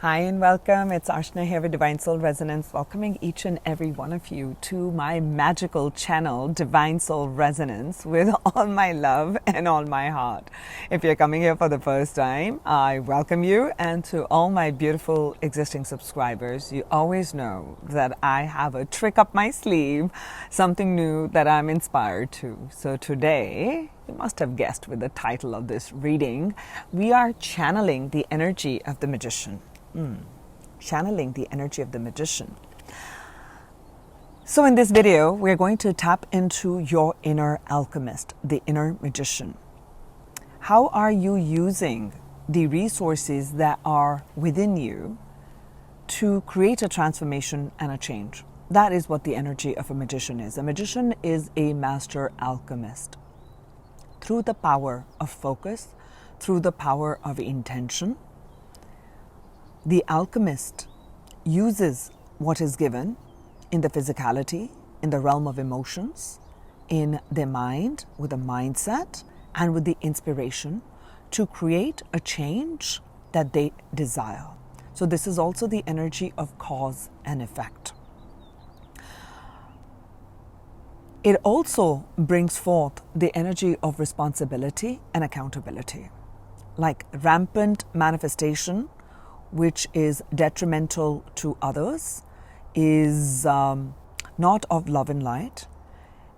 Hi and welcome. It's Ashna here with Divine Soul Resonance, welcoming each and every one of you to my magical channel, Divine Soul Resonance, with all my love and all my heart. If you're coming here for the first time, I welcome you, and to all my beautiful existing subscribers, you always know that I have a trick up my sleeve, something new that I'm inspired to. So today, you must have guessed with the title of this reading, we are channeling the energy of the magician. Channeling the energy of the magician. So in this video, we're going to tap into your inner alchemist, the inner magician. How are you using the resources that are within you to create a transformation and a change? That is what the energy of a magician is. A magician is a master alchemist. Through the power of focus, through the power of intention, the alchemist uses what is given in the physicality, in the realm of emotions, in their mind, with a mindset, and with the inspiration to create a change that they desire. So this is also the energy of cause and effect. It also brings forth the energy of responsibility and accountability, like rampant manifestation, which is detrimental to others, is not of love and light.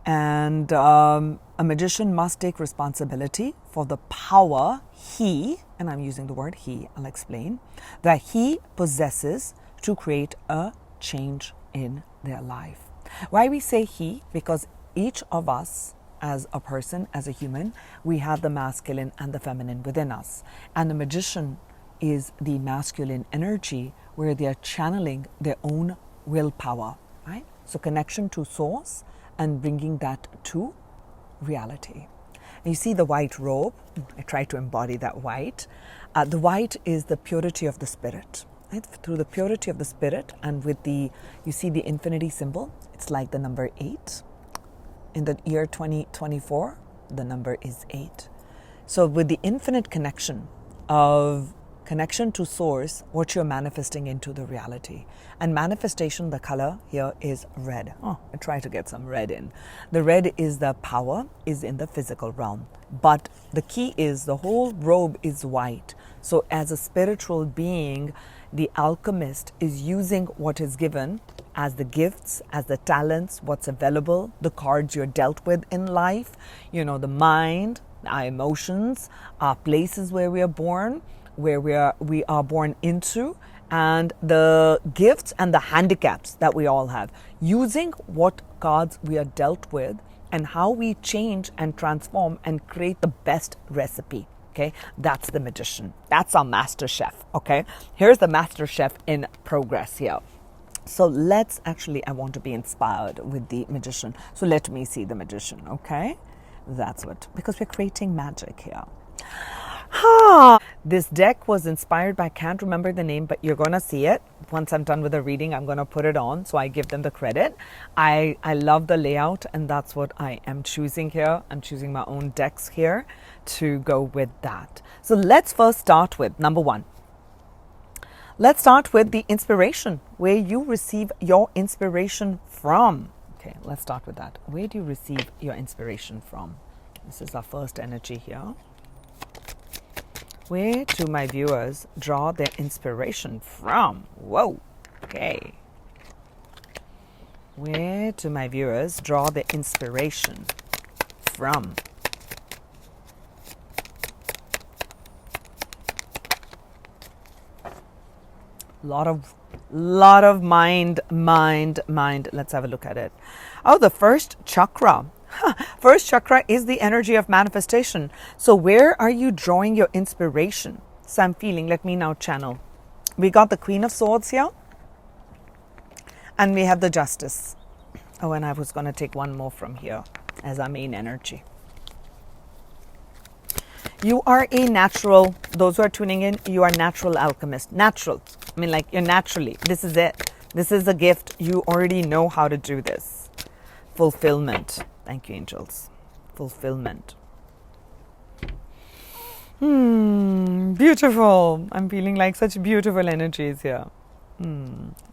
And a magician must take responsibility for the power and I'm using the word he, I'll explain, that he possesses to create a change in their life. Why we say he? Because each of us, as a person, as a human, we have the masculine and the feminine within us. And the magician is the masculine energy where they are channeling their own willpower, right? So connection to source and bringing that to reality. And you see the white robe. I try to embody that white. The white is the purity of the spirit. Right? Through the purity of the spirit and with you see the infinity symbol. It's like the number 8. In the year 2024, the number is 8. So with the infinite connection to source, what you're manifesting into the reality. And manifestation, the color here is red. I try to get some red in. The red is the power, is in the physical realm. But the key is the whole robe is white. So as a spiritual being, the alchemist is using what is given as the gifts, as the talents, what's available, the cards you're dealt with in life, the mind, our emotions, our places where we are born, where we are born into, and the gifts and the handicaps that we all have, using what cards we are dealt with and how we change and transform and create the best recipe. Okay, that's the magician. That's our master chef. Okay, here's the master chef in progress here. So I want to be inspired with the magician. So let me see the magician. Okay, because we're creating magic here. This deck was inspired by, I can't remember the name, but you're going to see it. Once I'm done with the reading, I'm going to put it on. So I give them the credit. I love the layout, and that's what I am choosing here. I'm choosing my own decks here to go with that. So let's first start with number 1. Let's start with the inspiration, where you receive your inspiration from. Okay, let's start with that. Where do you receive your inspiration from? This is our first energy here. Where do my viewers draw their inspiration from? Whoa, okay. Where do my viewers draw their inspiration from? Lot of mind. Let's have a look at it. The first chakra. First chakra is the energy of manifestation. So where are you drawing your inspiration? So I'm feeling, let me now channel. We got the Queen of Swords here. And we have the Justice. And I was going to take one more from here as our main energy. You are a natural, those who are tuning in, you are natural alchemist. Natural. You're naturally. This is it. This is a gift. You already know how to do this. Fulfillment. Thank you, angels. Fulfillment. Beautiful. I'm feeling like such beautiful energies here.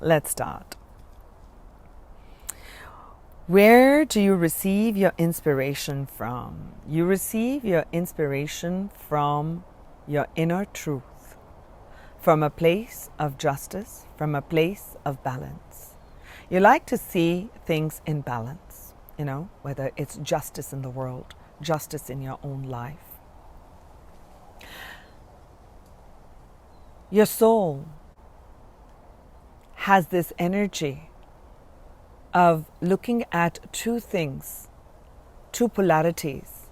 Let's start. Where do you receive your inspiration from? You receive your inspiration from your inner truth, from a place of justice, from a place of balance. You like to see things in balance, whether it's justice in the world, justice in your own life. Your soul has this energy of looking at two things, two polarities,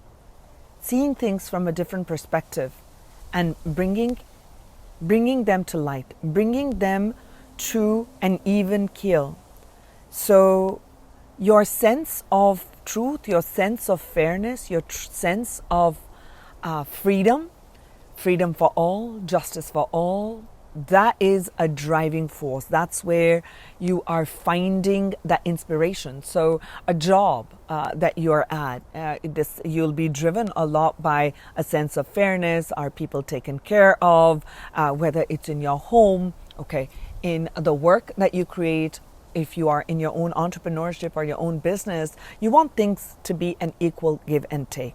seeing things from a different perspective and bringing them to light, bringing them to an even keel. So your sense of truth, your sense of fairness, your sense of freedom for all, justice for all, that is a driving force. That's where you are finding that inspiration. So a job that you're at, you'll be driven a lot by a sense of fairness. Are people taken care of? Whether it's in your home, in the work that you create, if you are in your own entrepreneurship or your own business, you want things to be an equal give and take.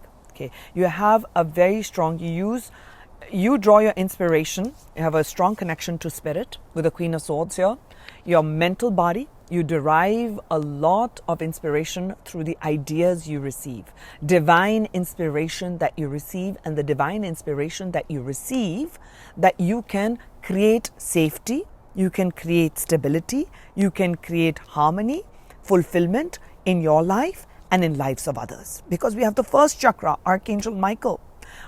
You have a very strong, you draw your inspiration, you have a strong connection to spirit with the Queen of Swords here. Your mental body, you derive a lot of inspiration through the ideas you receive. Divine inspiration that you receive, and the divine inspiration that you receive, that you can create safety, you can create stability, you can create harmony, fulfillment in your life and in lives of others. Because we have the first chakra, Archangel Michael,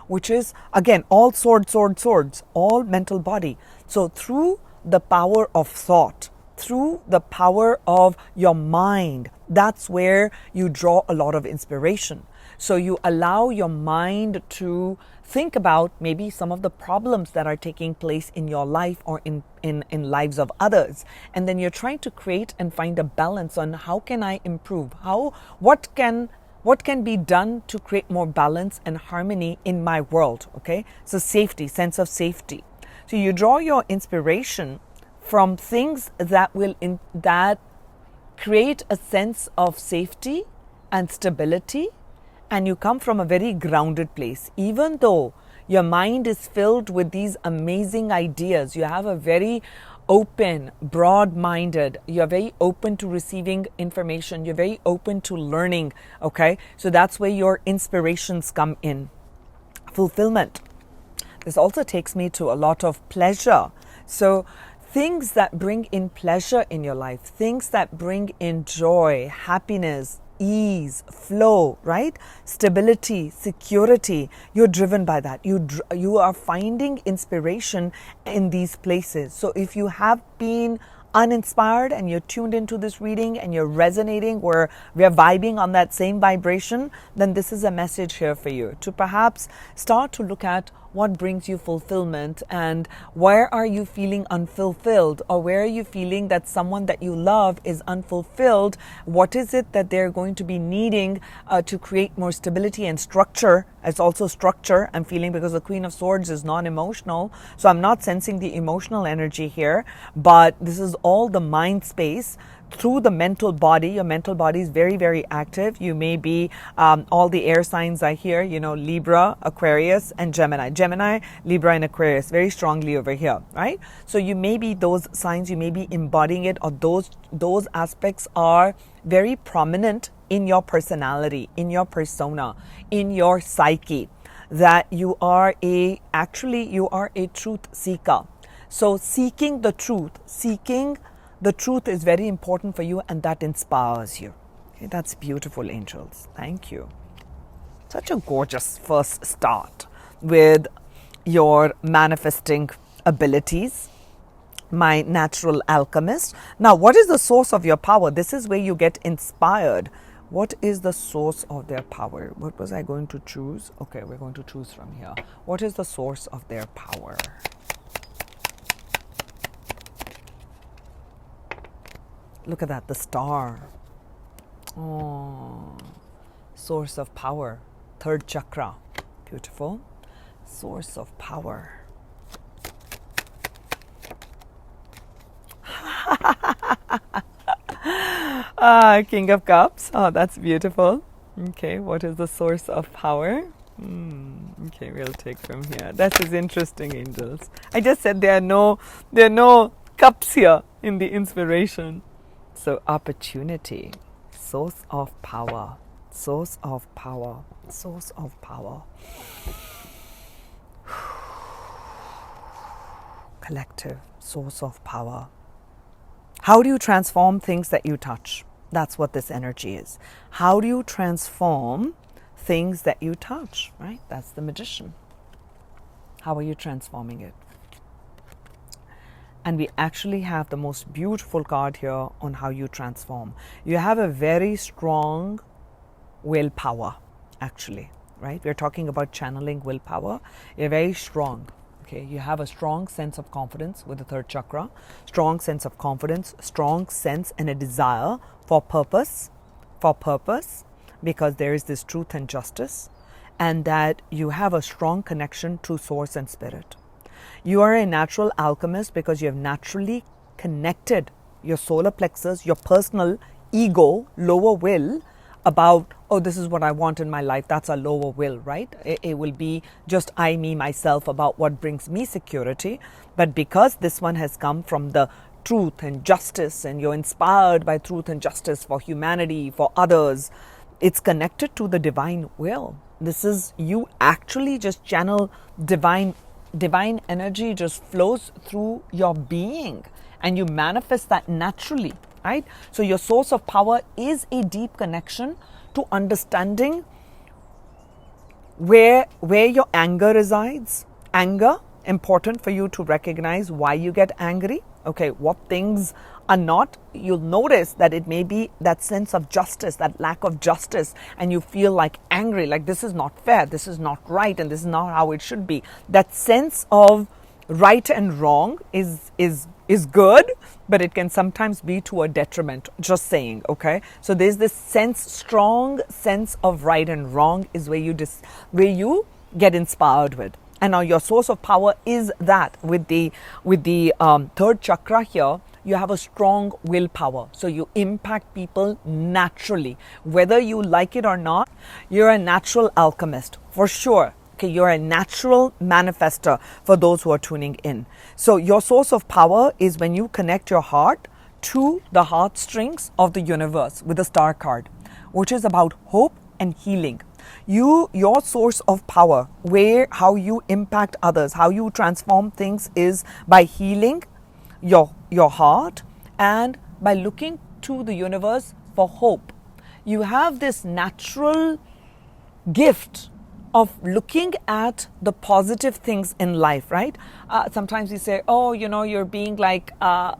which is again all swords, all mental body. So through the power of thought, through the power of your mind, that's where you draw a lot of inspiration. So you allow your mind to think about maybe some of the problems that are taking place in your life or in lives of others. And then you're trying to create and find a balance on how can I improve? What can be done to create more balance and harmony in my world? So safety, sense of safety. So you draw your inspiration from things that that create a sense of safety and stability, and you come from a very grounded place. Even though your mind is filled with these amazing ideas, you have a very open, broad-minded, you're very open to receiving information, you're very open to learning, So that's where your inspirations come in. Fulfillment. This also takes me to a lot of pleasure. So things that bring in pleasure in your life, things that bring in joy, happiness, ease, flow, right? Stability, security. You're driven by that. You are finding inspiration in these places. So if you have been uninspired and you're tuned into this reading and you're resonating, we're vibing on that same vibration, then this is a message here for you to perhaps start to look at what brings you fulfillment and where are you feeling unfulfilled, or where are you feeling that someone that you love is unfulfilled. What is it that they're going to be needing to create more stability and structure? It's also structure I'm feeling, because the Queen of Swords is non-emotional, so I'm not sensing the emotional energy here, but this is all the mind space through the mental body. Your mental body is very, very active. You may be all the air signs are here, Libra, Aquarius, and Gemini. Gemini, Libra, and Aquarius very strongly over here, right? So you may be those signs, you may be embodying it, or those aspects are very prominent in your personality, in your persona, in your psyche, that you are a truth seeker. So seeking the truth is very important for you, and that inspires you. That's beautiful, angels. Thank you. Such a gorgeous first start with your manifesting abilities, my natural alchemist. Now, what is the source of your power? This is where you get inspired. What is the source of their power? What was I going to choose? Okay, we're going to choose from here. What is the source of their power? Look at that, the star. Oh, source of power, third chakra. Beautiful. Source of power. King of Cups. Oh, that's beautiful. Okay, what is the source of power? Okay, we'll take from here. That is interesting, angels. I just said there are no cups here in the inspiration. So opportunity, source of power, source of power, source of power. Collective, source of power. How do you transform things that you touch? That's what this energy is. How do you transform things that you touch, right? That's the magician. How are you transforming it? And we actually have the most beautiful card here on how you transform. You have a very strong willpower, actually, right? We're talking about channeling willpower. You're very strong. Okay, you have a strong sense of confidence with the third chakra, strong sense of confidence, strong sense and a desire for purpose, because there is this truth and justice, and that you have a strong connection to source and spirit. You are a natural alchemist because you have naturally connected your solar plexus, your personal ego, lower will, about, oh, this is what I want in my life. That's a lower will, right? It will be just I, me, myself, about what brings me security. But because this one has come from the truth and justice, and you're inspired by truth and justice for humanity, for others, it's connected to the divine will. This is, you actually just channel divine energy, just flows through your being, and you manifest that naturally. Right? So your source of power is a deep connection to understanding where your anger resides. Anger, important for you to recognize why you get angry. Okay, what things are not. You'll notice that it may be that sense of justice, that lack of justice, and you feel like angry, like this is not fair, this is not right, and this is not how it should be. That sense of right and wrong is good, but it can sometimes be to a detriment, just saying, okay? So there's this strong sense of right and wrong is where you get inspired with. And now your source of power is that with the third chakra here, you have a strong willpower. So you impact people naturally. Whether you like it or not, you're a natural alchemist, for sure. Okay, you're a natural manifester for those who are tuning in. So your source of power is when you connect your heart to the heartstrings of the universe with the star card, which is about hope and healing. Your source of power, how you impact others, how you transform things, is by healing your heart and by looking to the universe for hope. You have this natural gift of looking at the positive things in life, right? Sometimes we say, oh, you're being like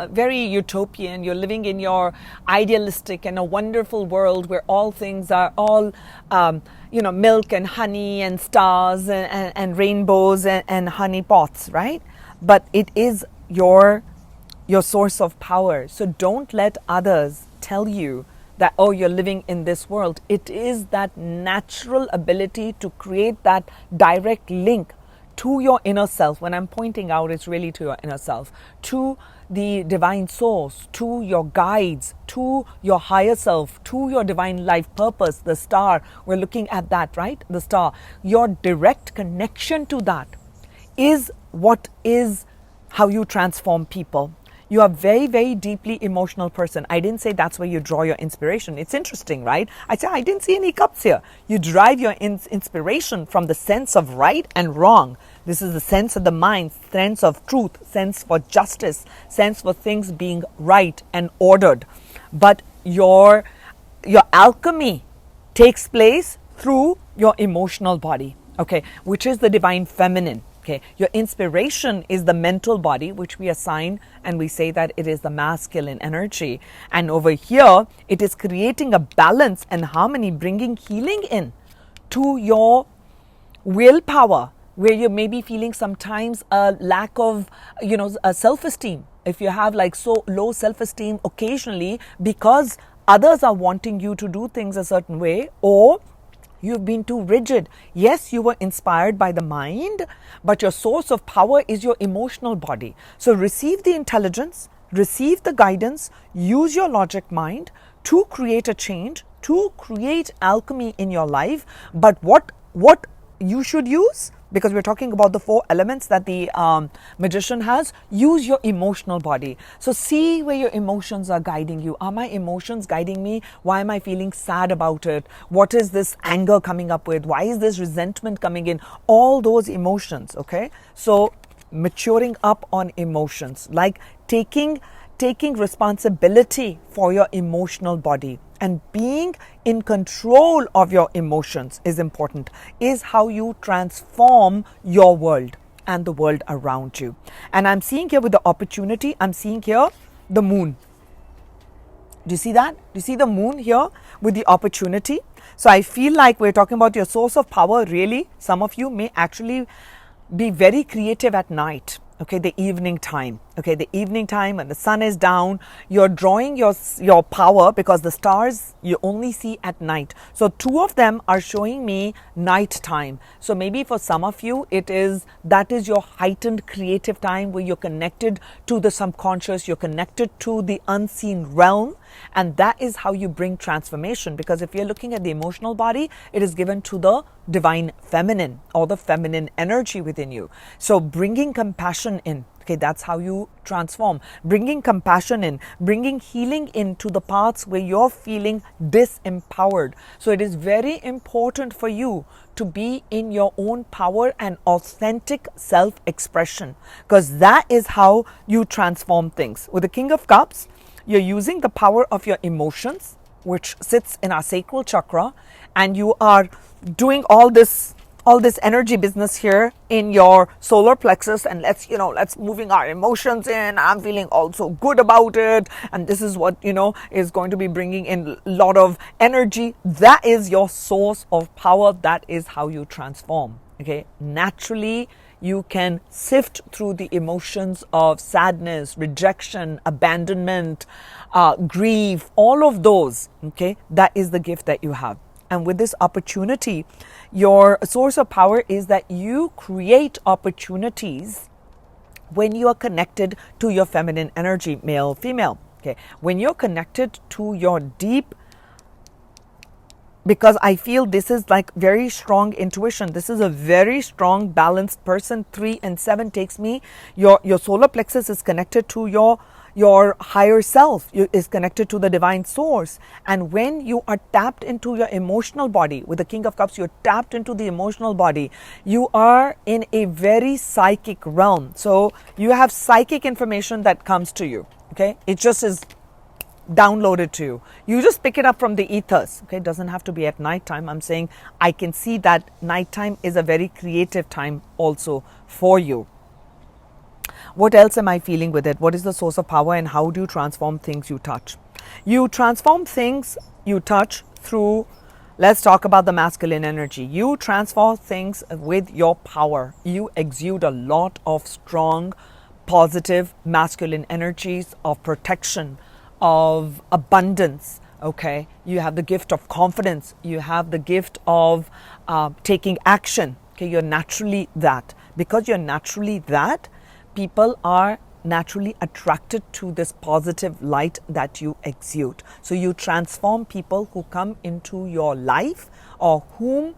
very utopian. You're living in your idealistic and a wonderful world where all things are all, milk and honey and stars and rainbows and honey pots, right? But it is your source of power. So don't let others tell you that, oh, you're living in this world. It is that natural ability to create that direct link to your inner self. When I'm pointing out, it's really to your inner self, to the divine source, to your guides, to your higher self, to your divine life purpose, the star. We're looking at that, right? The star. Your direct connection to that is how you transform people. You are very, very deeply emotional person. I didn't say that's where you draw your inspiration. It's interesting, right? I said, I didn't see any cups here. You derive your inspiration from the sense of right and wrong. This is the sense of the mind, sense of truth, sense for justice, sense for things being right and ordered. But your alchemy takes place through your emotional body, okay, which is the divine feminine. Okay, your inspiration is the mental body, which we assign, and we say that it is the masculine energy. And over here, it is creating a balance and harmony, bringing healing in to your willpower, where you may be feeling sometimes a lack of, a self-esteem. If you have like so low self-esteem occasionally because others are wanting you to do things a certain way, or You've been too rigid. Yes, you were inspired by the mind, but your source of power is your emotional body. So receive the intelligence, receive the guidance, use your logic mind to create a change, to create alchemy in your life. But what you should use, because we're talking about the 4 elements that the magician has, use your emotional body. So see where your emotions are guiding you. Are my emotions guiding me? Why am I feeling sad about it? What is this anger coming up with? Why is this resentment coming in? All those emotions, okay? So maturing up on emotions, like taking responsibility for your emotional body and being in control of your emotions is important, is how you transform your world and the world around you. And I'm seeing here with the opportunity, I'm seeing here the moon. Do you see that? Do you see the moon here with the opportunity? So I feel like we're talking about your source of power. Really, some of you may actually be very creative at night. Okay, the evening time. Okay, the evening time when the sun is down, you're drawing your power, because the stars you only see at night. So 2 of them are showing me night time. So maybe for some of you, that is your heightened creative time, where you're connected to the subconscious, you're connected to the unseen realm, and that is how you bring transformation. Because if you're looking at the emotional body, it is given to the divine feminine, or the feminine energy within you. So bringing compassion in, okay, that's how you transform. Bringing compassion in, bringing healing into the parts where you're feeling disempowered. So it is very important for you to be in your own power and authentic self-expression, because that is how you transform things. With the King of Cups, you're using the power of your emotions, which sits in our sacral chakra, and you are doing all this energy business here in your solar plexus, and let's moving our emotions in. I'm feeling also good about it, and this is what is going to be bringing in a lot of energy. That is your source of power. That is how you transform. Okay, naturally you can sift through the emotions of sadness, rejection, abandonment, grief, all of those. Okay, that is the gift that you have. And with this opportunity, your source of power is that you create opportunities when you are connected to your feminine energy, male, female. Okay, when you're connected to your deep, because I feel this is like very strong intuition. This is a very strong, balanced person. 3 and 7 takes me. Your solar plexus is connected to your higher self, is connected to the divine source. And when you are tapped into your emotional body, with the King of Cups, you're tapped into the emotional body. You are in a very psychic realm. So you have psychic information that comes to you. Okay, it just is downloaded to you. You just pick it up from the ethers. Okay, it doesn't have to be at night time. I'm saying I can see that nighttime is a very creative time also for you. What else am I feeling with it? What is the source of power, and how do you transform things you touch? You transform things you touch through, let's talk about the masculine energy. You transform things with your power. You exude a lot of strong, positive masculine energies of protection, of abundance. Okay, you have the gift of confidence. You have the gift of taking action. Okay, you're naturally that. Because you're naturally that, people are naturally attracted to this positive light that you exude. So you transform people who come into your life, or who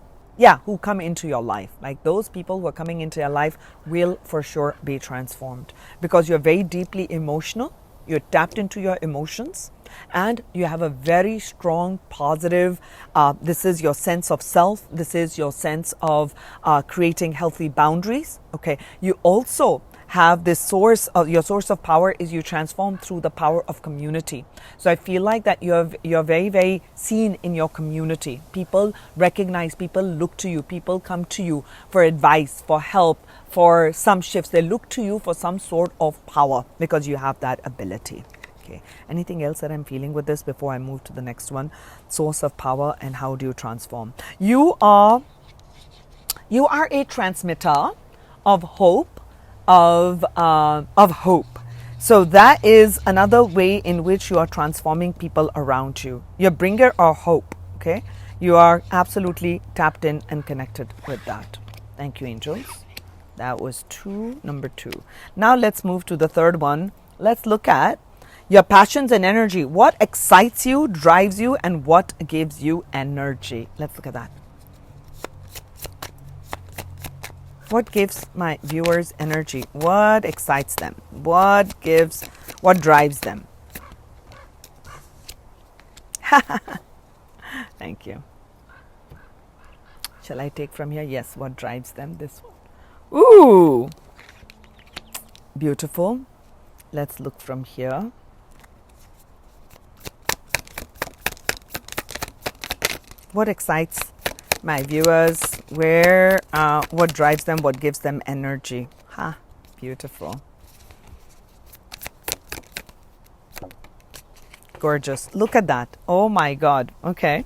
come into your life. Like those people who are coming into your life will for sure be transformed, because you're very deeply emotional. You're tapped into your emotions, and you have a very strong positive, this is your sense of self. This is your sense of creating healthy boundaries. Okay, you also have this source of your source of power is you transform through the power of community. So I feel like that you're very, very seen in your community. People recognize, people look to you, people come to you for advice, for help, for some shifts. They look to you for some sort of power because you have that ability. Okay. Anything else that I'm feeling with this before I move to the next one? Source of power and how do you transform? You are a transmitter of hope, of hope. So that is another way in which you are transforming people around you. You're a bringer of hope. Okay, You are absolutely tapped in and connected with that. Thank you, angels. That was number 2. Now let's move to the third one. Let's look at your passions and energy. What excites you, drives you, and what gives you energy? Let's look at that. What gives my viewers energy? What excites them? What drives them? Thank you. Shall I take from here? Yes, what drives them? This one. Ooh, beautiful. Let's look from here. What excites my viewers? What drives them? What gives them energy? Beautiful. Gorgeous. Look at that. Oh my God. Okay.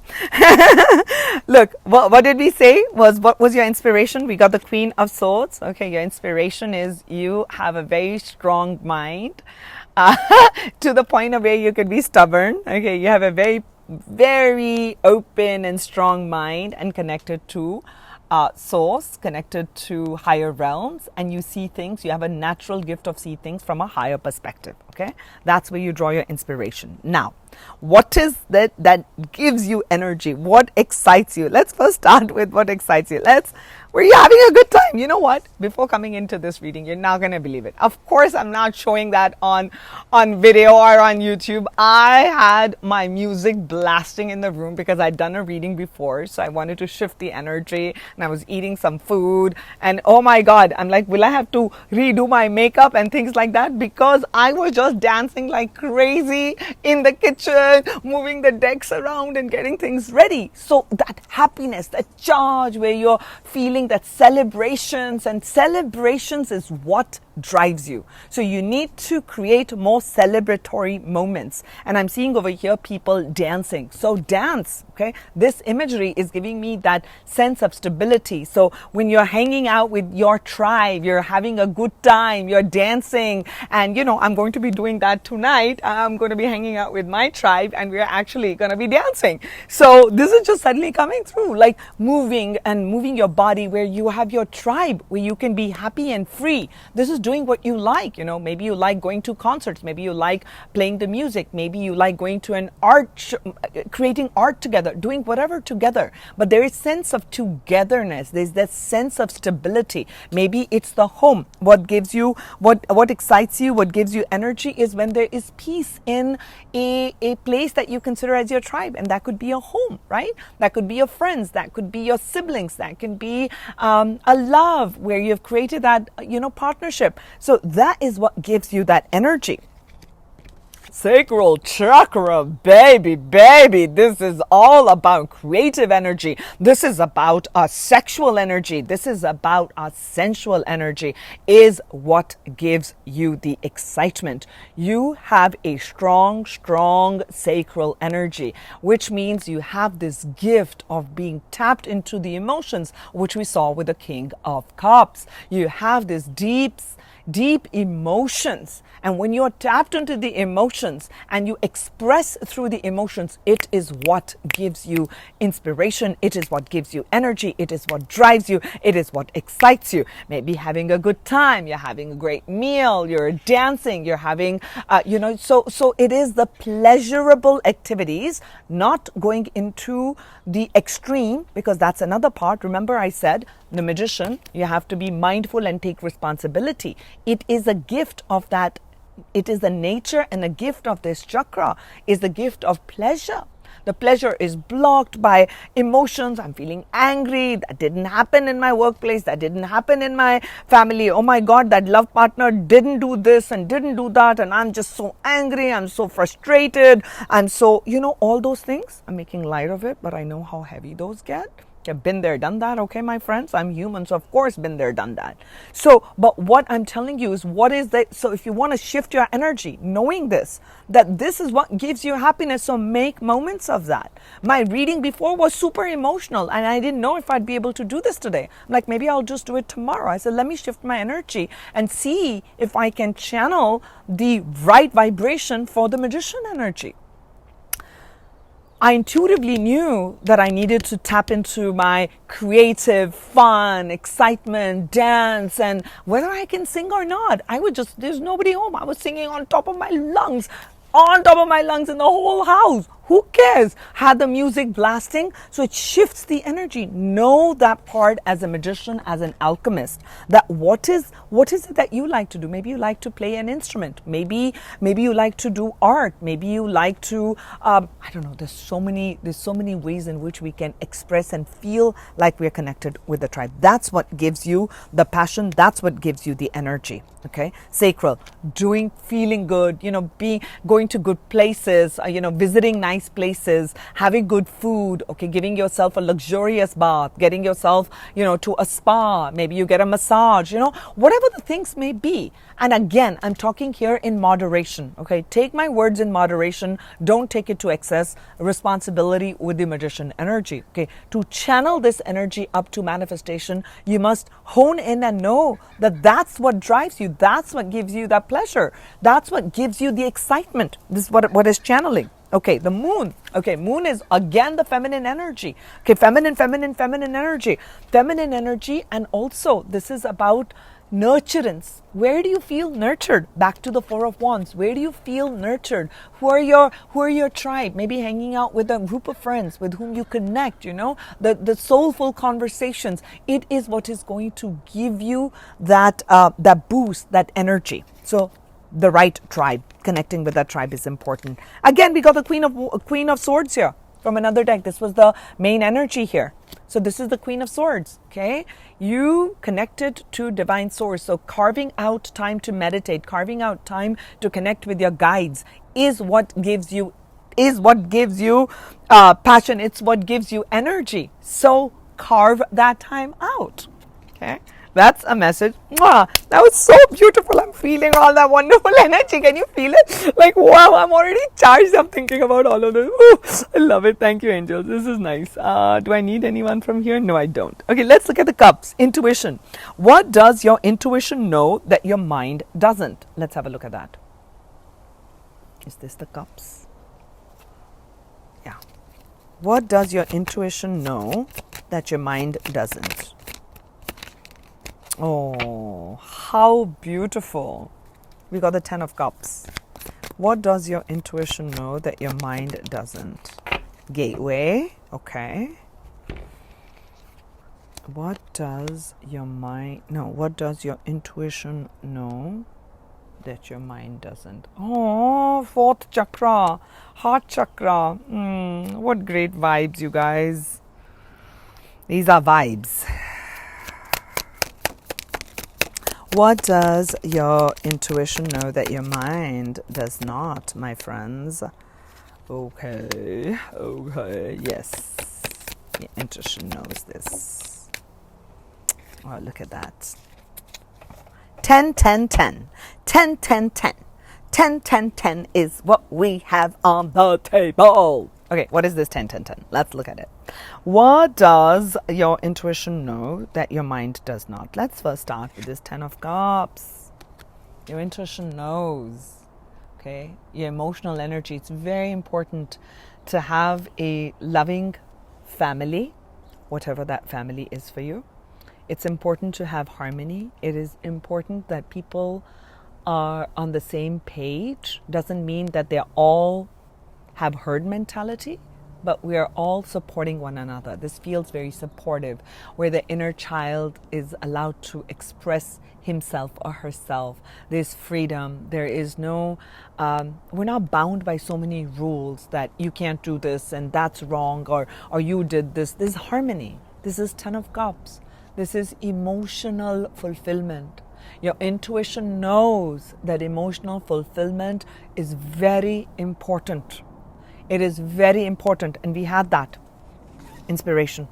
Look, what did we say? What was your inspiration? We got the Queen of Swords. Okay, your inspiration is you have a very strong mind to the point of where you could be stubborn. Okay, you have a very, very open and strong mind and connected to source, connected to higher realms, and you see things. You have a natural gift of see things from a higher perspective. Okay, that's where you draw your inspiration. Now, what is that gives you energy? What excites you? Let's first start with what excites you. Were you having a good time? You know what? Before coming into this reading, you're not going to believe it. Of course, I'm not showing that on video or on YouTube. I had my music blasting in the room because I'd done a reading before. So I wanted to shift the energy, and I was eating some food. And oh my God, I'm like, will I have to redo my makeup and things like that? Because I was just dancing like crazy in the kitchen, moving the decks around and getting things ready. So that happiness, that charge where you're feeling that celebrations is what drives you. So you need to create more celebratory moments. And I'm seeing over here people dancing. So dance, okay? This imagery is giving me that sense of stability. So when you're hanging out with your tribe, you're having a good time, you're dancing, and I'm going to be doing that tonight. I'm going to be hanging out with my tribe, and we're actually going to be dancing. So this is just suddenly coming through, like moving your body where you have your tribe, where you can be happy and free. This is doing what you like. Maybe you like going to concerts, maybe you like playing the music, maybe you like going to an art, creating art together, doing whatever together. But there is sense of togetherness. There's that sense of stability. Maybe it's the home. What gives you, what excites you, what gives you energy is when there is peace in a place that you consider as your tribe. And that could be a home, right? That could be your friends, that could be your siblings, that can be a love where you've created that, partnership. So that is what gives you that energy. Sacral chakra, baby. This is all about creative energy. This is about our sexual energy. This is about our sensual energy, is what gives you the excitement. You have a strong sacral energy, which means you have this gift of being tapped into the emotions, which we saw with the King of Cups. You have this deep emotions. And when you're tapped into the emotions and you express through the emotions, it is what gives you inspiration. It is what gives you energy. It is what drives you. It is what excites you. Maybe having a good time. You're having a great meal. You're dancing. You're having, so it is the pleasurable activities, not going into the extreme, because that's another part. Remember I said, the magician, you have to be mindful and take responsibility. It is a gift of that. It is the nature and the gift of this chakra is the gift of pleasure. The pleasure is blocked by emotions. I'm feeling angry. That didn't happen in my workplace. That didn't happen in my family. Oh my God, that love partner didn't do this and didn't do that. And I'm just so angry. I'm so frustrated. And so, all those things, I'm making light of it, but I know how heavy those get. I've been there, done that. Okay, my friends, I'm human. So of course, been there, done that. So, but what I'm telling you is what is that? So if you want to shift your energy, knowing this, that this is what gives you happiness. So make moments of that. My reading before was super emotional and I didn't know if I'd be able to do this today. I'm like, maybe I'll just do it tomorrow. I said, let me shift my energy and see if I can channel the right vibration for the magician energy. I intuitively knew that I needed to tap into my creative, fun, excitement, dance, and whether I can sing or not, there's nobody home. I was singing on top of my lungs in the whole house. Who cares? Had the music blasting, so it shifts the energy. Know that part as a magician, as an alchemist. That what is it that you like to do? Maybe you like to play an instrument. Maybe you like to do art. Maybe you like to I don't know. There's so many ways in which we can express and feel like we're connected with the tribe. That's what gives you the passion. That's what gives you the energy. Okay, sacral, feeling good. Going to good places. Visiting nice places, having good food, okay, giving yourself a luxurious bath, getting yourself, to a spa, maybe you get a massage, whatever the things may be. And again, I'm talking here in moderation, okay? Take my words in moderation. Don't take it to excess. Responsibility with the magician energy, okay? To channel this energy up to manifestation, you must hone in and know that that's what drives you. That's what gives you that pleasure. That's what gives you the excitement. This is what is channeling. Okay, the moon. Okay, moon is again the feminine energy. Okay, feminine energy. Feminine energy, and also this is about nurturance. Where do you feel nurtured? Back to the Four of Wands. Where do you feel nurtured? Who are your tribe? Maybe hanging out with a group of friends with whom you connect, the soulful conversations. It is what is going to give you that boost, that energy. So the right tribe, connecting with that tribe is important. Again, we got the Queen of Swords here from another deck. This was the main energy here. So this is the Queen of Swords, okay? You connected to divine source. So carving out time to meditate, carving out time to connect with your guides is what gives you passion. It's what gives you energy. So carve that time out, okay? That's a message. Mwah! That was so beautiful. I'm feeling all that wonderful energy. Can you feel it? Like, wow, I'm already charged. I'm thinking about all of this. Ooh, I love it. Thank you, angels. This is nice. Do I need anyone from here? No, I don't. Okay, let's look at the cups. Intuition. What does your intuition know that your mind doesn't? Let's have a look at that. Is this the cups? Yeah. What does your intuition know that your mind doesn't? Oh, how beautiful. We got the 10 of Cups. What does your intuition know that your mind doesn't? Gateway. Okay. What does your intuition know that your mind doesn't? Oh, fourth chakra. Heart chakra. What great vibes, you guys. These are vibes. What does your intuition know that your mind does not, my friends? Okay, yes. Your intuition knows this. Oh, look at that. 10, 10, 10. 10, 10, 10. 10, 10, 10 is what we have on the table. Okay, what is this 10, 10, 10? Let's look at it. What does your intuition know that your mind does not? Let's first start with this 10 of Cups. Your intuition knows, okay? Your emotional energy. It's very important to have a loving family, whatever that family is for you. It's important to have harmony. It is important that people are on the same page. Doesn't mean that they're all have herd mentality, but we are all supporting one another. This feels very supportive, where the inner child is allowed to express himself or herself. There's freedom. There is no, we're not bound by so many rules that you can't do this and that's wrong, or you did this. There's harmony. This is 10 of Cups. This is emotional fulfillment. Your intuition knows that emotional fulfillment is very important. It is very important, and we had that inspiration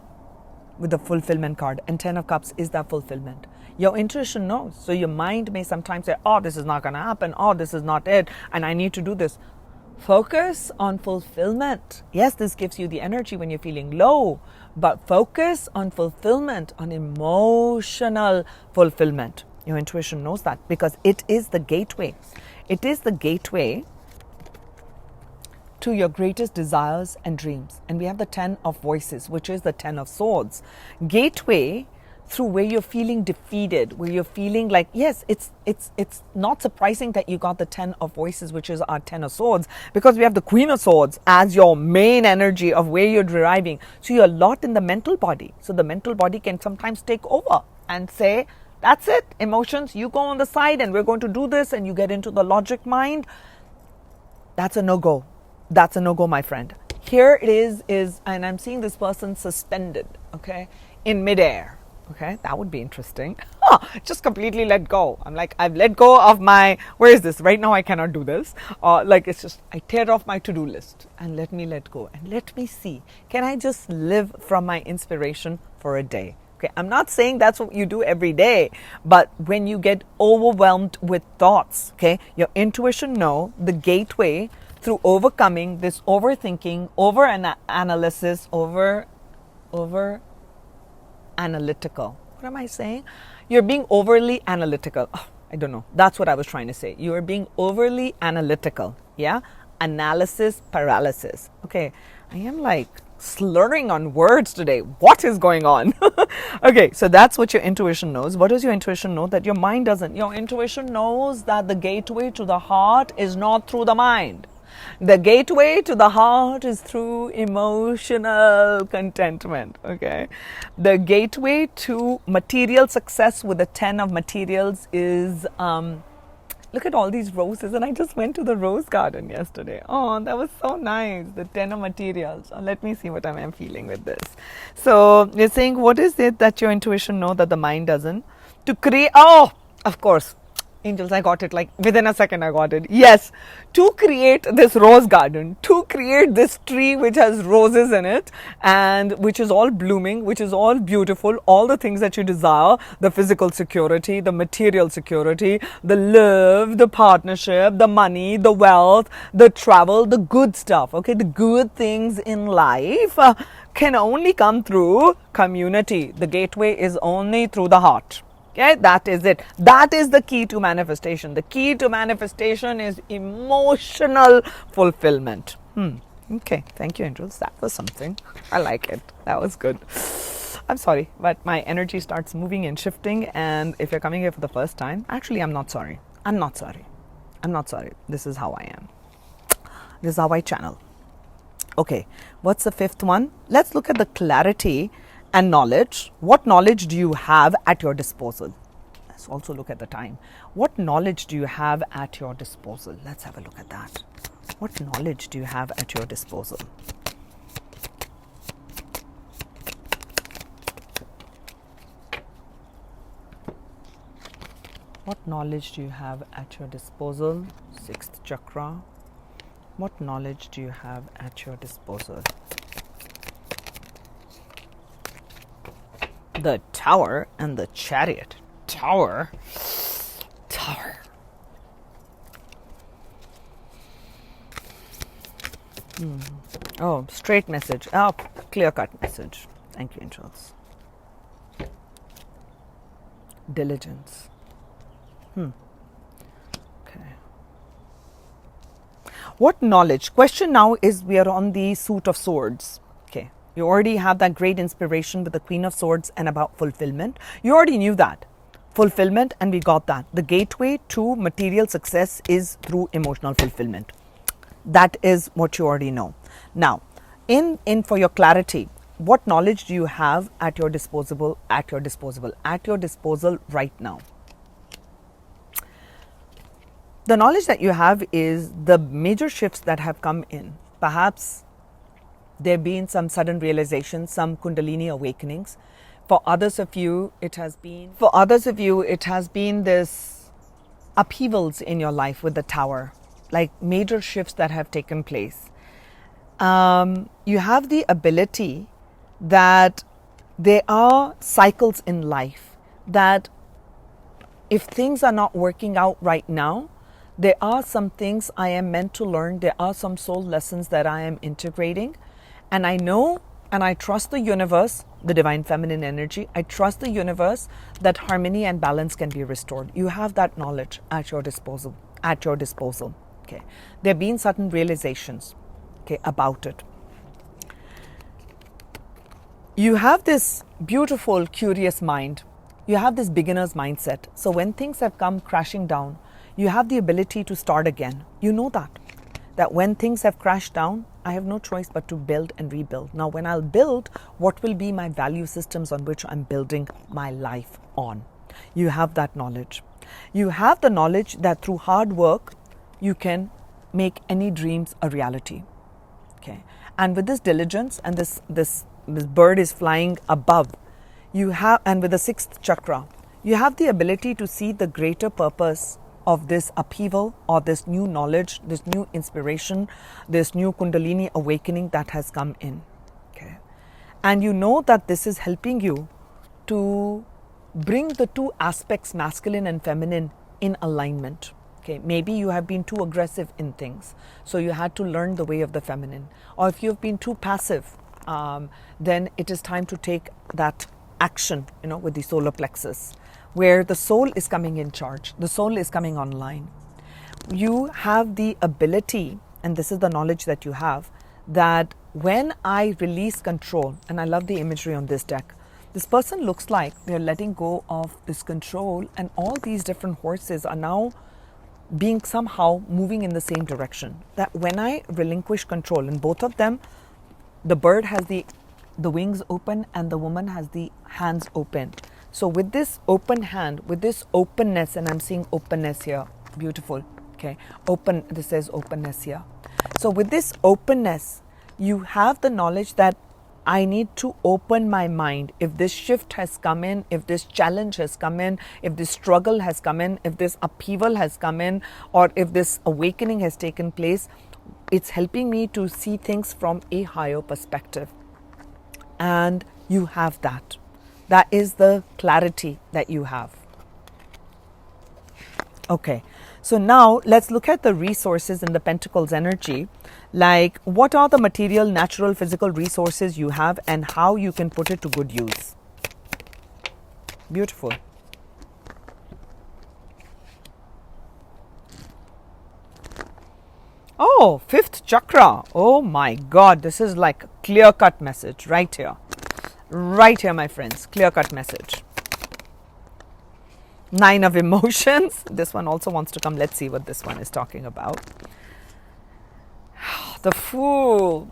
with the fulfillment card, and 10 of Cups is that fulfillment. Your intuition knows. So your mind may sometimes say, oh, this is not going to happen. Oh, this is not it, and I need to do this. Focus on fulfillment. Yes, this gives you the energy when you're feeling low, but focus on fulfillment, on emotional fulfillment. Your intuition knows that because it is the gateway. It is the gateway to your greatest desires and dreams. And we have the 10 of voices, which is the 10 of swords. Gateway through where you're feeling defeated, where you're feeling like, yes, it's not surprising that you got the 10 of voices, which is our 10 of swords, because we have the Queen of Swords as your main energy of where you're deriving. So you're a lot in the mental body. So the mental body can sometimes take over and say, that's it, emotions, you go on the side and we're going to do this, and you get into the logic mind. That's a no-go. That's a no-go, my friend. Here it is, and I'm seeing this person suspended, okay, in midair. Okay, that would be interesting. Just completely let go. I'm like, I've let go of my, where is this? Right now I cannot do this. Like it's just, I tear off my to-do list and let me let go and let me see. Can I just live from my inspiration for a day? Okay, I'm not saying that's what you do every day, but when you get overwhelmed with thoughts, okay, your intuition know the gateway through overcoming this overthinking, over-analysis, over analytical. What am I saying? You're being overly analytical. Oh, I don't know. That's what I was trying to say. You are being overly analytical. Yeah? Analysis paralysis. Okay. I am like slurring on words today. What is going on? Okay. So that's what your intuition knows. What does your intuition know that your mind doesn't? Your intuition knows that the gateway to the heart is not through the mind. The gateway to the heart is through emotional contentment, okay? The gateway to material success with the 10 of materials is, look at all these roses. And I just went to the rose garden yesterday. Oh, that was so nice. The 10 of materials. Let me see what I am feeling with this. So you're saying, what is it that your intuition know that the mind doesn't? To create, oh, of course. Angels, I got it like within a second. I got it. Yes, to create this rose garden, to create this tree which has roses in it and which is all blooming, which is all beautiful, all the things that you desire, the physical security, the material security, the love, the partnership, the money, the wealth, the travel, the good stuff, okay, the good things in life can only come through community. The gateway is only through the heart. Okay, that is it. That is the key to manifestation. The key to manifestation is emotional fulfillment. Okay, thank you, angels. That was something. I like it. That was good. I'm sorry, but my energy starts moving and shifting. And if you're coming here for the first time, actually, I'm not sorry. I'm not sorry. I'm not sorry. This is how I am. This is how I channel. Okay, what's the fifth one? Let's look at the clarity and knowledge. What knowledge do you have at your disposal? Let's also look at the time. What knowledge do you have at your disposal? Let's have a look at that. What knowledge do you have at your disposal? What knowledge do you have at your disposal? Sixth chakra. What knowledge do you have at your disposal? The Tower and the Chariot. Tower. Oh, straight message. Oh, clear-cut message. Thank you, angels. Diligence. Okay. What knowledge? Question now is we are on the suit of swords. Okay. You already have that great inspiration with the Queen of Swords and about fulfillment. You already knew that. Fulfillment, and we got that. The gateway to material success is through emotional fulfillment. That is what you already know. Now, in for your clarity, what knowledge do you have at your disposal right now? The knowledge that you have is the major shifts that have come in. Perhaps there have been some sudden realizations, some Kundalini awakenings. For others of you, it has been this upheavals in your life with the Tower, like major shifts that have taken place. You have the ability that there are cycles in life that if things are not working out right now, there are some things I am meant to learn. There are some soul lessons that I am integrating. And I know and I trust the universe, the divine feminine energy. I trust the universe that harmony and balance can be restored. You have that knowledge at your disposal. Okay. There have been certain realizations. okay, about it. You have this beautiful, curious mind. You have this beginner's mindset. So when things have come crashing down, you have the ability to start again. You know that when things have crashed down, I have no choice but to build and rebuild. Now, when I'll build, what will be my value systems on which I'm building my life on? You have that knowledge. You have the knowledge that through hard work, you can make any dreams a reality. Okay. And with this diligence and this bird is flying above, you have, and with the sixth chakra, you have the ability to see the greater purpose of this upheaval or this new knowledge, this new inspiration, this new Kundalini awakening that has come in. Okay. And you know that this is helping you to bring the two aspects, masculine and feminine, in alignment. Okay. Maybe you have been too aggressive in things, so you had to learn the way of the feminine. Or if you've been too passive, then it is time to take that action, with the solar plexus, where the soul is coming in charge, the soul is coming online. You have the ability, and this is the knowledge that you have, that when I release control, and I love the imagery on this deck, this person looks like they're letting go of this control, and all these different horses are now being somehow moving in the same direction. That when I relinquish control, and both of them, the bird has the wings open and the woman has the hands open. So with this open hand, with this openness, and I'm seeing openness here, beautiful, okay, open, this says openness here. So with this openness, you have the knowledge that I need to open my mind. If this shift has come in, if this challenge has come in, if this struggle has come in, if this upheaval has come in, or if this awakening has taken place, it's helping me to see things from a higher perspective. And you have that. That is the clarity that you have. Okay, so now let's look at the resources in the Pentacles energy. Like, what are the material, natural, physical resources you have and how you can put it to good use? Beautiful. Oh, fifth chakra. Oh my God, this is like a clear-cut message right here. Right here, my friends, clear-cut message. Nine of emotions. This one also wants to come. Let's see what this one is talking about. The Fool.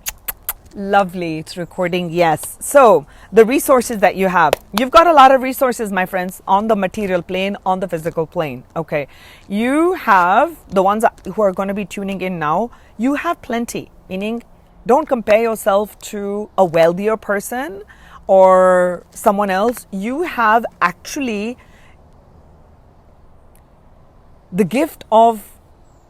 Lovely. It's recording. Yes. So the resources that you have. You've got a lot of resources, my friends, on the material plane, on the physical plane. Okay. You have the ones who are going to be tuning in now. You have plenty. Meaning, don't compare yourself to a wealthier person or someone else. You have actually the gift of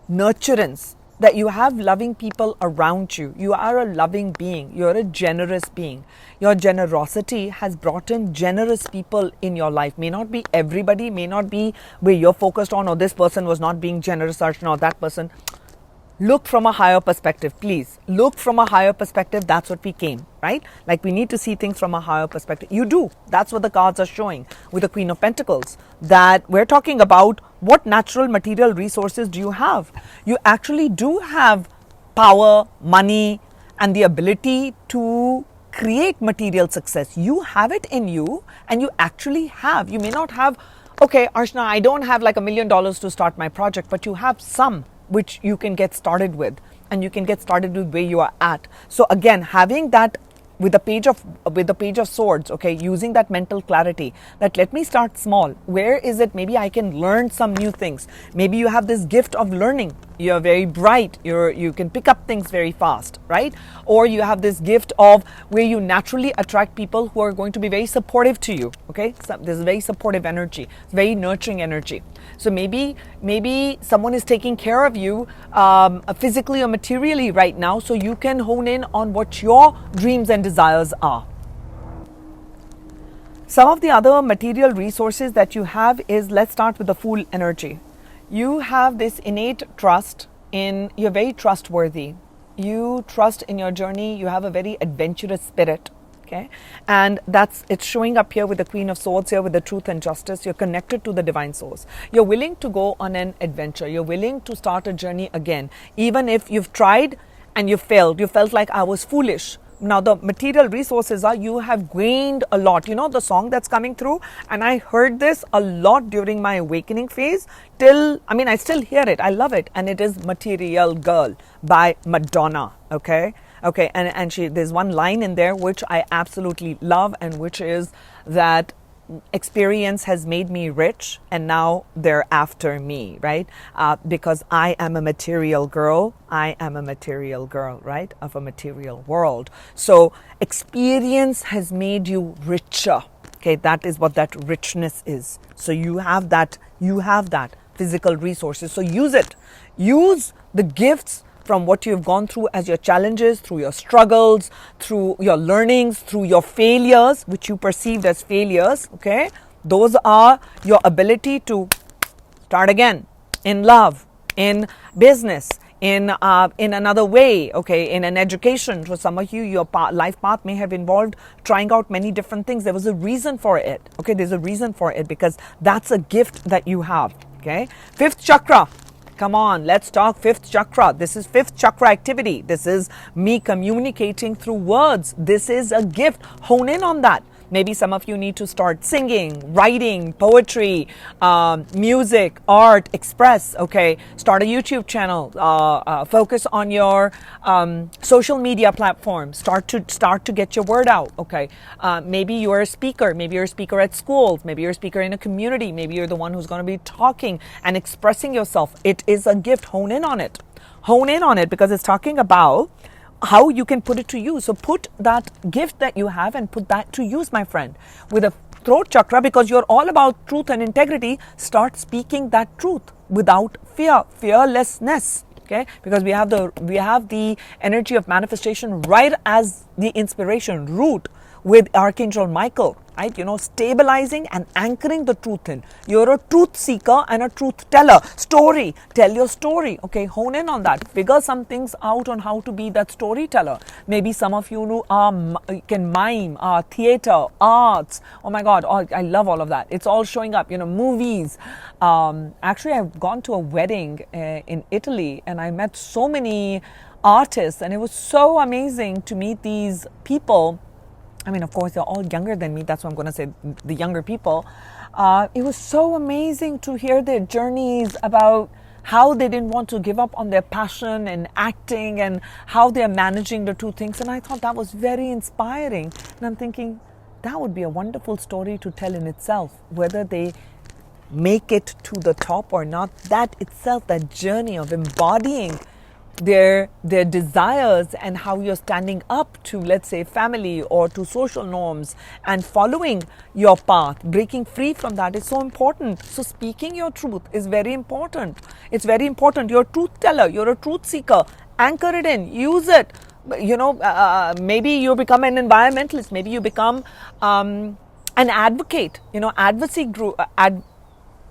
nurturance, that you have loving people around you. You are a loving being. You're a generous being. Your generosity has brought in generous people in your life. May not be everybody, may not be where you're focused on, or this person was not being generous, or no, that person. Look from a higher perspective, please. Look from a higher perspective. That's what we came, right? Like, we need to see things from a higher perspective. You do. That's what the cards are showing with the Queen of Pentacles. That we're talking about what natural material resources do you have? You actually do have power, money, and the ability to create material success. You have it in you, and you actually have. You may not have, okay, Archana, I don't have like $1 million to start my project, but you have some which you can get started with, and you can get started with where you are at. So again, having that with the page of swords, okay, using that mental clarity, that let me start small. Where is it? Maybe I can learn some new things. Maybe you have this gift of learning. You're very bright. You can pick up things very fast, right? Or you have this gift of where you naturally attract people who are going to be very supportive to you. Okay, so there's very supportive energy, very nurturing energy. So maybe someone is taking care of you physically or materially right now, so you can hone in on what your dreams and desires are. Some of the other material resources that you have is, let's start with the Fool energy. You have this innate trust in, you're very trustworthy. You trust in your journey. You have a very adventurous spirit. Okay, and it's showing up here with the Queen of Swords here with the truth and justice. You're connected to the divine source. You're willing to go on an adventure. You're willing to start a journey again, even if you've tried and you failed. You felt like I was foolish. Now the material resources are, you have gained a lot. You know the song that's coming through, and I heard this a lot during my awakening phase I still hear it. I love it. And it is Material Girl by Madonna. Okay. And there's one line in there which I absolutely love, and which is that experience has made me rich and now they're after me, right? Because I am a material girl. I am a material girl, right? Of a material world. So experience has made you richer. Okay, that is what that richness is. So you have that physical resources. So use it. Use the gifts from what you've gone through as your challenges, through your struggles, through your learnings, through your failures, which you perceived as failures, okay? Those are your ability to start again in love, in business, in another way, okay, in an education. For some of you, your life path may have involved trying out many different things. There was a reason for it, okay? There's a reason for it because that's a gift that you have, okay? Fifth chakra. Come on, let's talk fifth chakra. This is fifth chakra activity. This is me communicating through words. This is a gift. Hone in on that. Maybe some of you need to start singing, writing, poetry, music, art, express, okay? Start a YouTube channel, focus on your social media platforms, start to get your word out, okay? Maybe you're a speaker, maybe you're a speaker at schools, maybe you're a speaker in a community, maybe you're the one who's going to be talking and expressing yourself. It is a gift. Hone in on it. Hone in on it because it's talking about how you can put it to use. So put that gift that you have and put that to use, my friend. With a throat chakra, because you're all about truth and integrity, start speaking that truth without fear, fearlessness. Okay, because we have the energy of manifestation right as the inspiration root with Archangel Michael, right? You know, stabilizing and anchoring the truth in. You're a truth seeker and a truth teller. Story, tell your story. Okay, hone in on that. Figure some things out on how to be that storyteller. Maybe some of you can mime, theater, arts. Oh my God, I love all of that. It's all showing up. You know, movies. Actually, I've gone to a wedding in Italy, and I met so many artists, and it was so amazing to meet these people. I mean, of course, they're all younger than me. That's what I'm going to say, the younger people. It was so amazing to hear their journeys about how they didn't want to give up on their passion and acting and how they're managing the two things. And I thought that was very inspiring. And I'm thinking, that would be a wonderful story to tell in itself, whether they make it to the top or not. That itself, that journey of embodying their desires and how you're standing up to, let's say, family or to social norms and following your path, breaking free from that is so important. So speaking your truth is very important. It's very important. You're a truth teller. You're a truth seeker. Anchor it in. Use it. You know, maybe you become an environmentalist. Maybe you become an advocate. You know,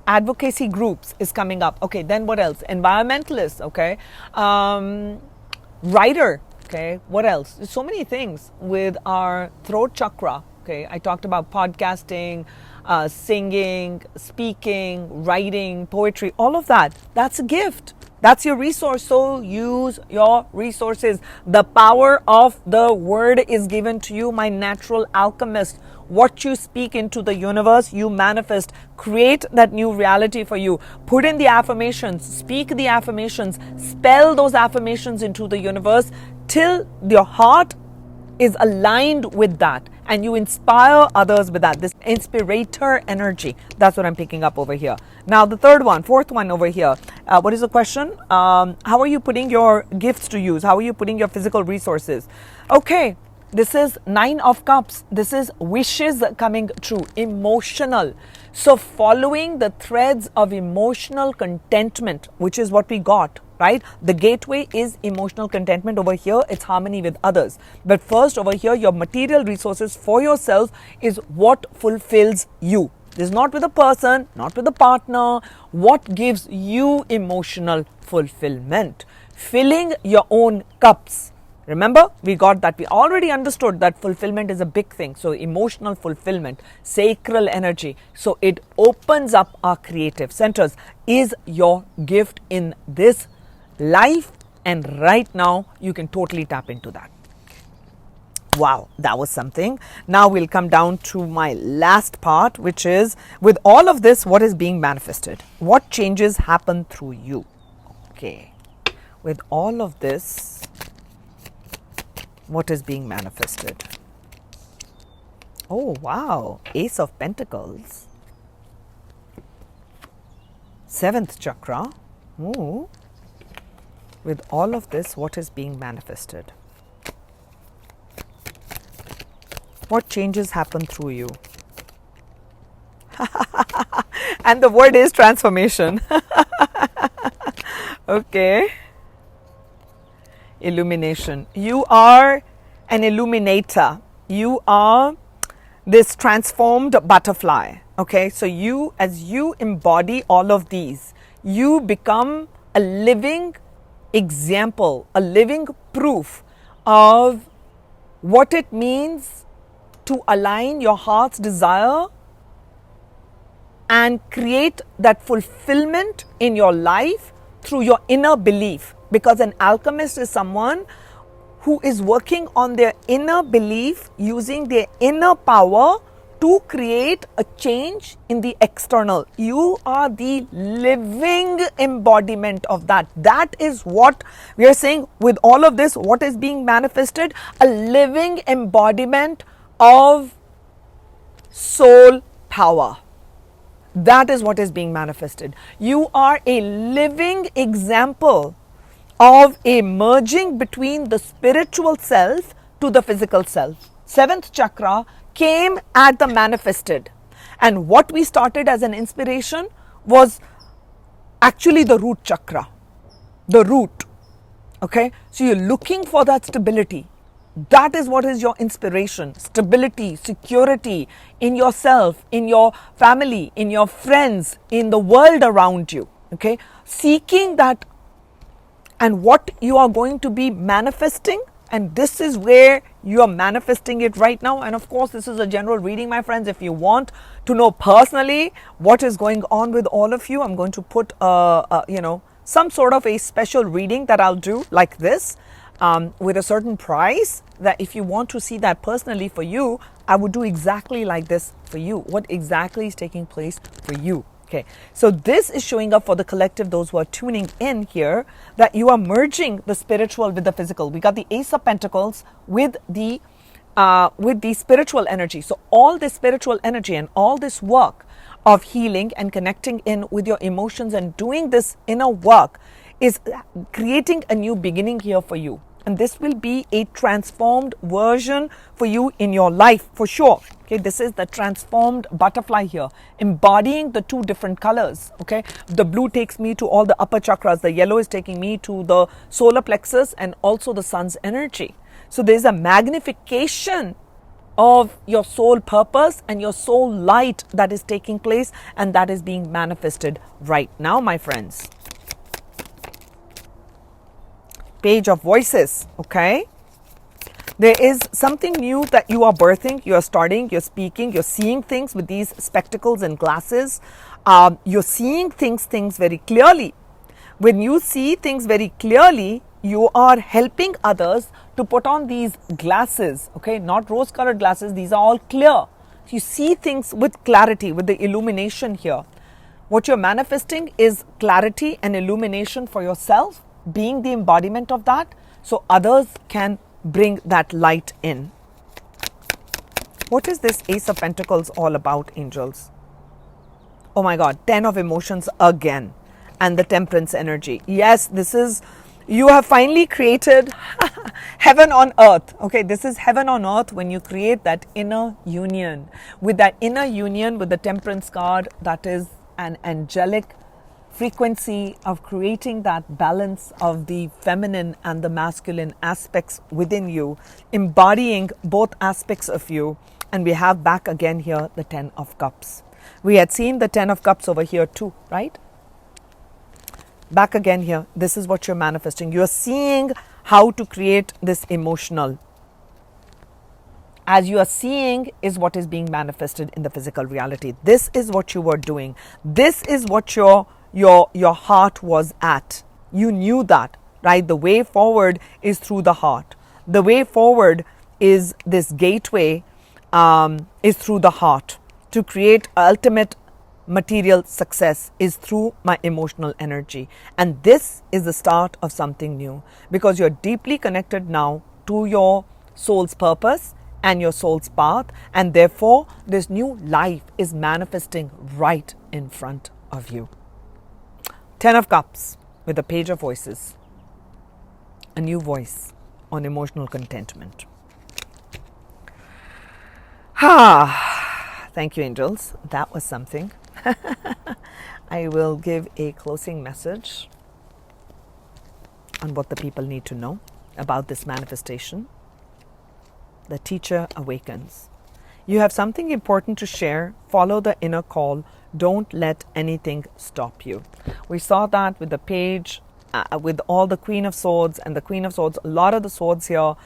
advocacy groups is coming up. Okay, then what else? Environmentalists, okay. Writer, okay. What else? There's so many things with our throat chakra, okay. I talked about podcasting, singing, speaking, writing, poetry, all of that. That's a gift. That's your resource. So use your resources. The power of the word is given to you, my natural alchemist. What you speak into the universe, you manifest. Create that new reality for you. Put in the affirmations. Speak the affirmations. Spell those affirmations into the universe till your heart is aligned with that, and you inspire others with that. This inspirator energy. That's what I'm picking up over here. Now the fourth one over here. What is the question? How are you putting your gifts to use? How are you putting your physical resources? Okay. This is 9 of Cups. This is wishes coming true. Emotional. So following the threads of emotional contentment, which is what we got, right? The gateway is emotional contentment. Over here, it's harmony with others. But first over here, your material resources for yourself is what fulfills you. This is not with a person, not with a partner. What gives you emotional fulfillment? Filling your own cups. Remember, we got that. We already understood that fulfillment is a big thing. So emotional fulfillment, sacral energy. So it opens up our creative centers. Is your gift in this life And right now, you can totally tap into that. Wow, that was something. Now we'll come down to my last part, which is with all of this, what is being manifested? What changes happen through you? Okay. With all of this, what is being manifested? Oh, wow. Ace of Pentacles. 7th chakra. Ooh. With all of this, what is being manifested? What changes happen through you? And the word is transformation. Okay. Illumination. You are an illuminator. You are this transformed butterfly. Okay. So you, as you embody all of these, you become a living example, a living proof of what it means to align your heart's desire and create that fulfillment in your life through your inner belief. Because an alchemist is someone who is working on their inner belief, using their inner power to create a change in the external. You are the living embodiment of that. That is what we are saying with all of this. What is being manifested? A living embodiment of soul power. That is what is being manifested. You are a living example of a merging between the spiritual self to the physical self. 7th chakra came at the manifested, and what we started as an inspiration was actually the root chakra, the root. Okay, so you're looking for that stability. That is what is your inspiration. Stability, security in yourself, in your family, in your friends, in the world around you. Okay, seeking that, and what you are going to be manifesting. And this is where you are manifesting it right now. And of course, this is a general reading, my friends. If you want to know personally what is going on with all of you, I'm going to put, some sort of a special reading that I'll do like this with a certain price, that if you want to see that personally for you, I would do exactly like this for you. What exactly is taking place for you? Okay, so this is showing up for the collective, those who are tuning in here, that you are merging the spiritual with the physical. We got the Ace of Pentacles with the spiritual energy. So all this spiritual energy and all this work of healing and connecting in with your emotions and doing this inner work is creating a new beginning here for you. And this will be a transformed version for you in your life for sure. Okay, this is the transformed butterfly here, embodying the two different colors. Okay, the blue takes me to all the upper chakras, the yellow is taking me to the solar plexus and also the sun's energy. So there's a magnification of your soul purpose and your soul light that is taking place, and that is being manifested right now, my friends. Page of Voices. Okay, there is something new that you are birthing, you are starting, you're speaking, you're seeing things with these spectacles and glasses. You're seeing things very clearly. When you see things very clearly, you are helping others to put on these glasses. Okay, not rose colored glasses, these are all clear. You see things with clarity, with the illumination here. What you're manifesting is clarity and illumination for yourself, being the embodiment of that, so others can bring that light in. What is this Ace of Pentacles all about, angels? Oh my God, 10 of emotions again, and the Temperance energy. Yes, this is, you have finally created heaven on earth. Okay, this is heaven on earth when you create that inner union. With that inner union with the Temperance card, that is an angelic frequency of creating that balance of the feminine and the masculine aspects within you, embodying both aspects of you. And we have back again here the 10 of Cups. We had seen the 10 of Cups over here too, right? Back again here, this is what you're manifesting. You're seeing how to create this emotional. As you are seeing is what is being manifested in the physical reality. This is what you were doing. This is what your heart was at. You knew that. right? The way forward is through the heart. The way forward is this gateway, is through the heart. To create ultimate material success is through my emotional energy. And this is the start of something new, because you're deeply connected now to your soul's purpose and your soul's path, and therefore this new life is manifesting right in front of you. 10 of Cups with a Page of Voices. A new voice on emotional contentment. Thank you, angels. That was something. I will give a closing message on what the people need to know about this manifestation. The teacher awakens. You have something important to share. Follow the inner call. Don't let anything stop you. We saw that with the page, with all the Queen of Swords and the Queen of Swords. A lot of the swords here,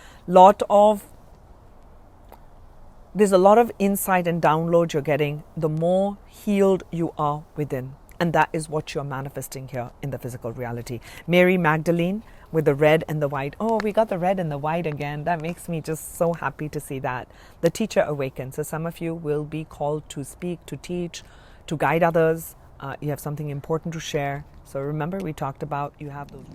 there's a lot of insight and download you're getting, the more healed you are within. And that is what you're manifesting here in the physical reality. Mary Magdalene with the red and the white. Oh, we got the red and the white again. That makes me just so happy to see that. The teacher awakens. So some of you will be called to speak, to teach, to guide others. You have something important to share. So remember, we talked about you have those.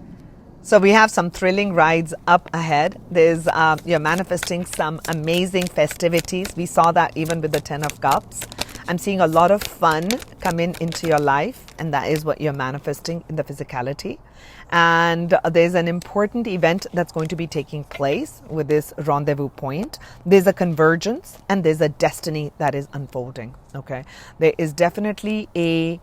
So we have some thrilling rides up ahead. You're manifesting some amazing festivities. We saw that even with the 10 of Cups. I'm seeing a lot of fun come into your life, and that is what you're manifesting in the physicality. And there's an important event that's going to be taking place with this rendezvous point. There's a convergence and there's a destiny that is unfolding. Okay, there is definitely a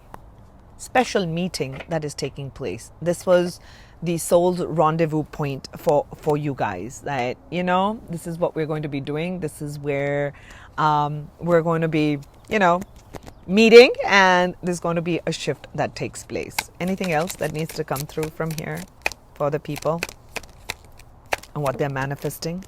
special meeting that is taking place. This was the soul's rendezvous point for you guys, that this is what we're going to be doing. This is where we're going to be meeting, and there's going to be a shift that takes place. Anything else that needs to come through from here for the people and what they're manifesting?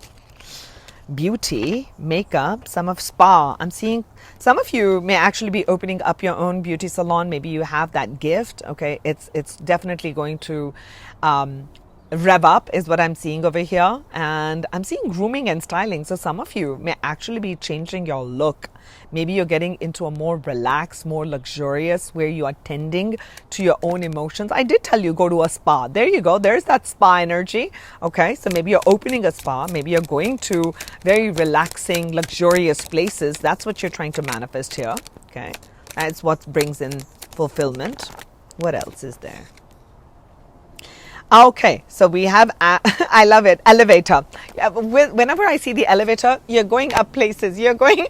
Beauty, makeup, some of spa. I'm seeing some of you may actually be opening up your own beauty salon. Maybe you have that gift. Okay, it's definitely going to rev up is what I'm seeing over here. And I'm seeing grooming and styling. So some of you may actually be changing your look. Maybe you're getting into a more relaxed, more luxurious, where you are tending to your own emotions. I did tell you, go to a spa. There you go. There's that spa energy. Okay, so maybe you're opening a spa. Maybe you're going to very relaxing, luxurious places. That's what you're trying to manifest here. Okay, that's what brings in fulfillment. What else is there? Okay, so we have, I love it, elevator. Whenever I see the elevator, you're going up places. You're going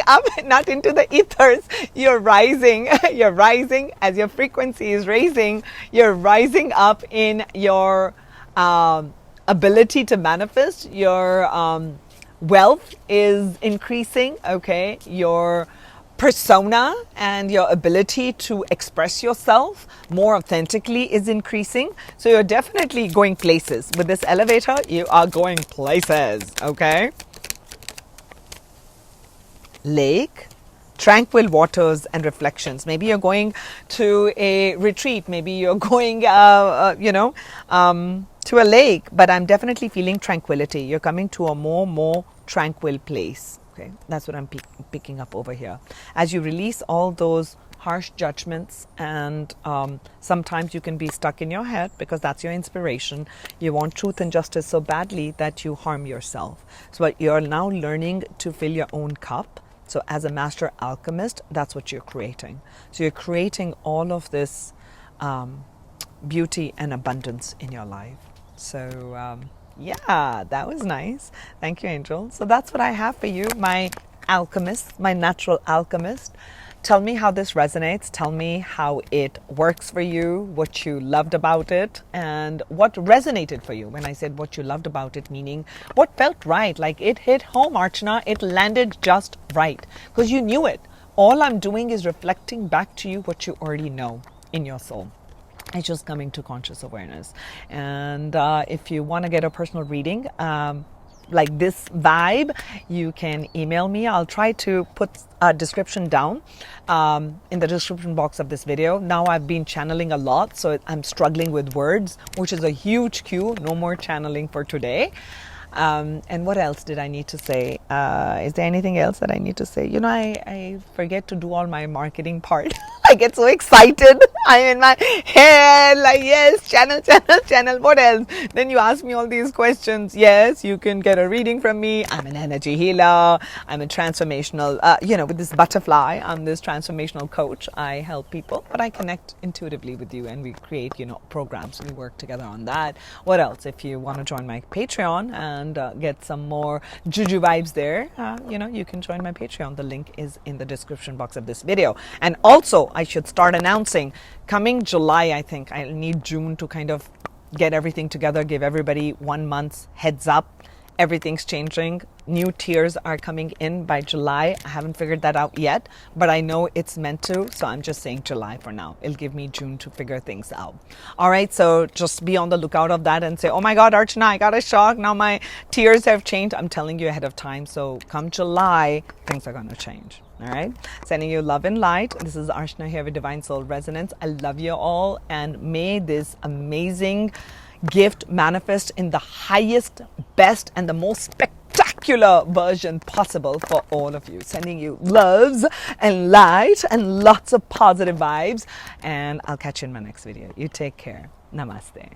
up, not into the ethers. You're rising. You're rising as your frequency is raising. You're rising up in your ability to manifest. Your wealth is increasing. Okay, your persona and your ability to express yourself more authentically is increasing. So you're definitely going places. With this elevator, you are going places, okay? Lake, tranquil waters and reflections. Maybe you're going to a retreat. Maybe you're going, to a lake. But I'm definitely feeling tranquility. You're coming to a more tranquil place. Okay, that's what I'm picking up over here. As you release all those harsh judgments, and sometimes you can be stuck in your head because that's your inspiration. You want truth and justice so badly that you harm yourself. So you're now learning to fill your own cup. So as a master alchemist, that's what you're creating. So you're creating all of this beauty and abundance in your life. So yeah, that was nice. Thank you, Angel. So that's what I have for you, my alchemist, my natural alchemist. Tell me how this resonates. Tell me how it works for you, what you loved about it, and what resonated for you. When I said what you loved about it, meaning what felt right, like it hit home, Archana, it landed just right because you knew it. All I'm doing is reflecting back to you what you already know in your soul. It's just coming to conscious awareness. And if you want to get a personal reading, like this vibe, you can email me. I'll try to put a description down in the description box of this video. Now I've been channeling a lot, so I'm struggling with words, which is a huge cue. No more channeling for today. And what else did I need to say? Is there anything else that I need to say? You know, I forget to do all my marketing part. I get so excited. I'm in my head like, yes, channel, channel, channel. What else? Then you ask me all these questions. Yes, you can get a reading from me. I'm an energy healer. I'm a transformational, with this butterfly, I'm this transformational coach. I help people, but I connect intuitively with you, and we create, programs. We work together on that. What else? If you want to join my Patreon and get some more juju vibes there, you can join my Patreon. The link is in the description box of this video. And also, I should start announcing coming July. I think I need June to kind of get everything together, give everybody 1 month's heads up. Everything's changing. New tiers are coming in by July. I haven't figured that out yet, but I know it's meant to, so I'm just saying July for now. It'll give me June to figure things out. All right, so just be on the lookout of that and say, oh my God, Archana, I got a shock. Now my tiers have changed. I'm telling you ahead of time. So come July, things are going to change. All right, sending you love and light. This is Archana here with Divine Soul Resonance. I love you all, and may this amazing gift manifest in the highest, best, and the most spectacular version possible for all of you. Sending you loves and light and lots of positive vibes, and I'll catch you in my next video. You take care. Namaste.